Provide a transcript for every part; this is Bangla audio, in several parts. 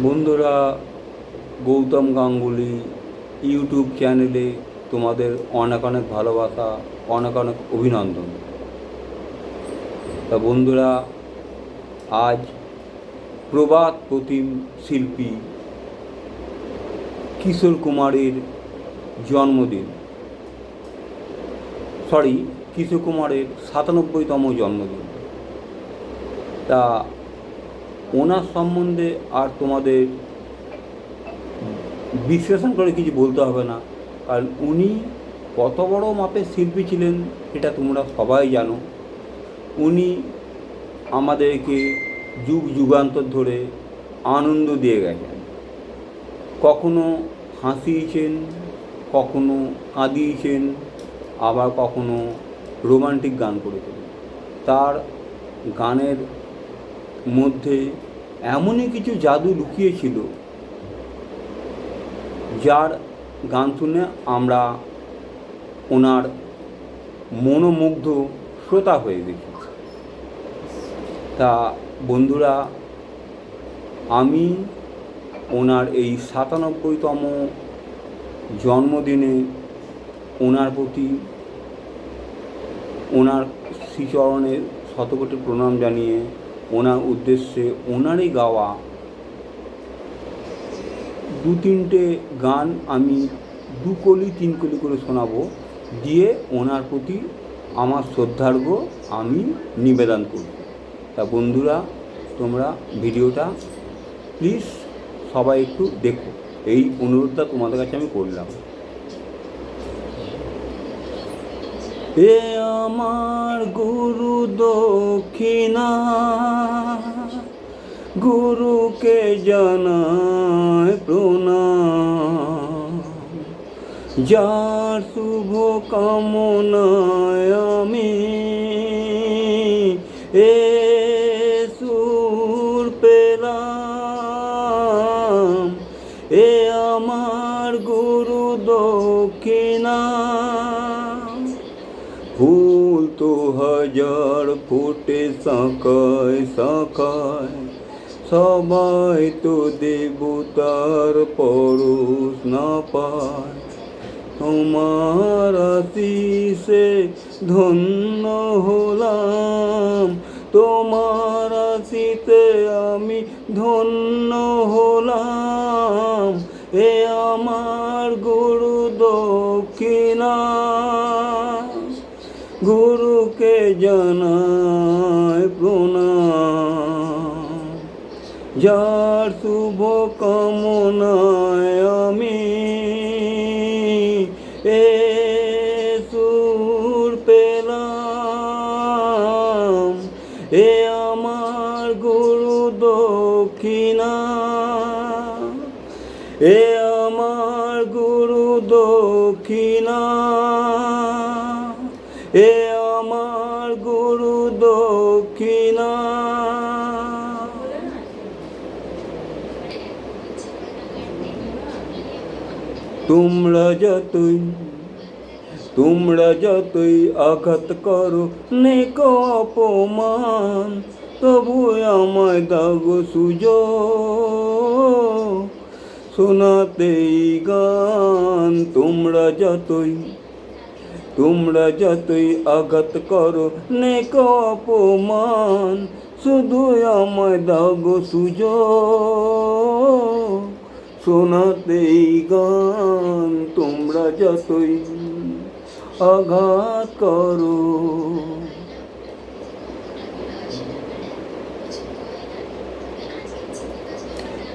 বন্ধুরা, গৌতম গাঙ্গুলি ইউটিউব চ্যানেলে তোমাদের অনেক অনেক ভালোবাসা, অনেক অনেক অভিনন্দন। তা বন্ধুরা, আজ প্রবাদ প্রতিম শিল্পী কিশোর কুমারের জন্মদিন। কিশোর কুমারের 97তম জন্মদিন। তা ওনার সম্বন্ধে আর তোমাদের বিশ্লেষণ করে কিছু বলতে হবে না, কারণ উনি কত বড় মাপের শিল্পী ছিলেন এটা তোমরা সবাই জানো। উনি আমাদেরকে যুগ যুগান্তর ধরে আনন্দ দিয়ে গেছেন, কখনো হাসিয়েছেন, কখনো কাঁদিয়েছেন, আবার কখনো রোমান্টিক গান করেছেন। তার গানের মধ্যে এমনই কিছু জাদু লুকিয়েছিল যার গান শুনে আমরা ওনার মনোমুগ্ধ শ্রোতা হয়ে গেছি। তা বন্ধুরা, আমি ওনার এই 97তম জন্মদিনে ওনার প্রতি ওনার শ্রীচরণের শতকোটি প্রণাম জানিয়ে ওনার উদ্দেশ্যে ওনারই গাওয়া দু তিনটে গান আমি 2 কলি 3 কলি করে শোনাবো, দিয়ে ওনার প্রতি আমার শ্রদ্ধার্ঘ আমি নিবেদন করব। তা বন্ধুরা, তোমরা ভিডিওটা প্লিজ সবাই একটু দেখো, এই অনুরোধটা তোমাদের কাছে আমি করলাম। এ আমার গুরু দক্ষিণা, গুরুকে জানায় প্রণাম, যার শুভ কামনায় আমি এ সুর পেলাম। এ আমার গুরু দক্ষিণা, ফুল তো হাজার ফোটে শাখায় শাখায়, সবাই তো দেবতার পরশ না পায়। তোমার আশিসে ধন্য হলাম, তোমার আশিসে আমি ধন্য হলাম। এ আমার গুরু দক্ষিণা, গুরুকে জানায় প্রণাম, যার শুভ কামনায় আমি এ সুর পেলাম। এ আমার গুরু দক্ষিণা, এ আমার গুরু দক্ষিণা, এ আমার গুরু দক্ষিণা। তোমরা যতই আঘাত করো নেক অপমান, তবু আমায় দাও সুযোগ শোনাতেই গান। তোমরা যতই আঘাত করো নেক অপমান, শুধু আমায় দাও সুযোগ শোনাতেই গান। তোমরা যতই আঘাত করো,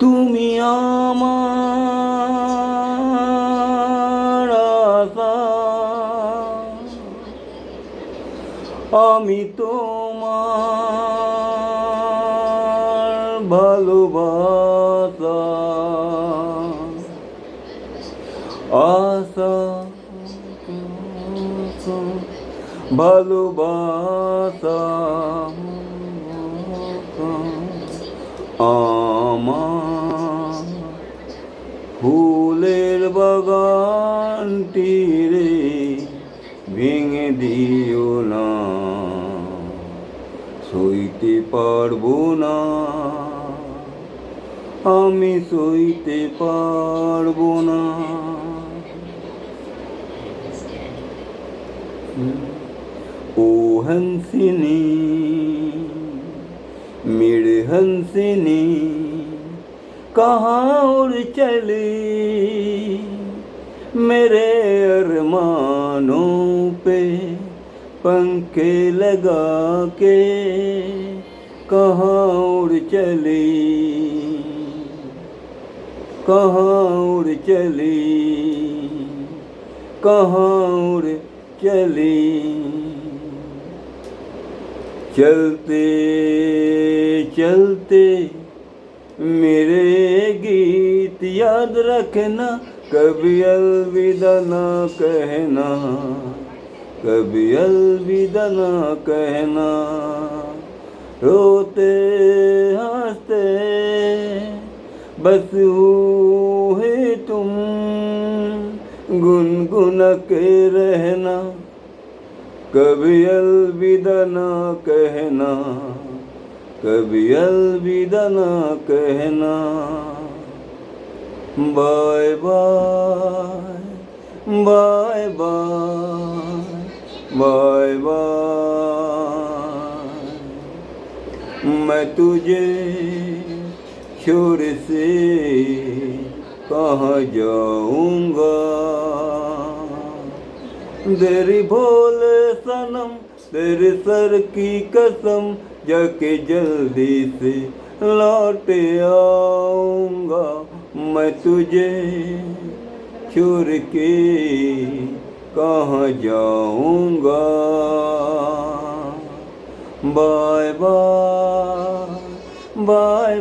তুমি আমার আশা, আমি তোমার ভালোবাসা। আশা ভালোবাসা আমার ফুলের বাগানটি রে ভেঙে দিও না, সইতে পারবো না। আমি সইতে পারবো না। ও হংসিনী मेरे हंसनी कहाँ उड़ चली, मेरे अरमानों पे पंखे लगा के कहाँ उड़ चली, कहाँ उड़ चली, कहाँ उड़ चली। चलते चलते मेरे गीत याद रखना, कभी अलविदा ना कहना, कभी अलविदा ना कहना। रोते हंसते बस हुए तुम, गुनगुना के रहना, कभी अलविदा ना कहना, कभी अलविदा ना कहना। Bye bye bye bye bye bye, मैं तुझे छोड़ से कहाँ जाऊंगा। तेरी भोले सनम तेरे सर की कसम, जाके जल्दी से लौट आऊंगा। मैं तुझे छोड़ के कहाँ जाऊंगा। Bye bye bye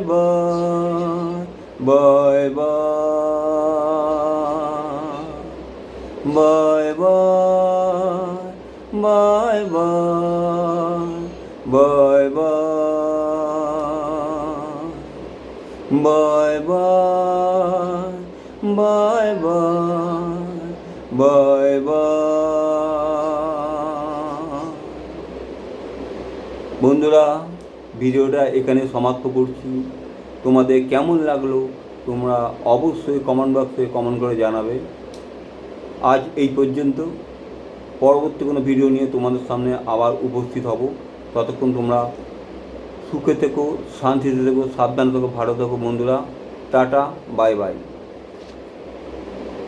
bye bye bye bye bye bye bye bye bye bye bye bye. বন্ধুরা, ভিডিওটা এখানে সমাপ্ত করছি। তোমাদের কেমন লাগলো তোমরা অবশ্যই কমেন্ট বক্সে কমেন্ট করে জানাবে। আজ এই পর্যন্ত, পরবর্তী কোনো ভিডিও নিয়ে তোমাদের সামনে আবার উপস্থিত হব। ততক্ষণ তোমরা সুখে থেকো, শান্তিতে থেকো, সাবধানে থেকো, ভালো থেকো বন্ধুরা। Tata, bye bye.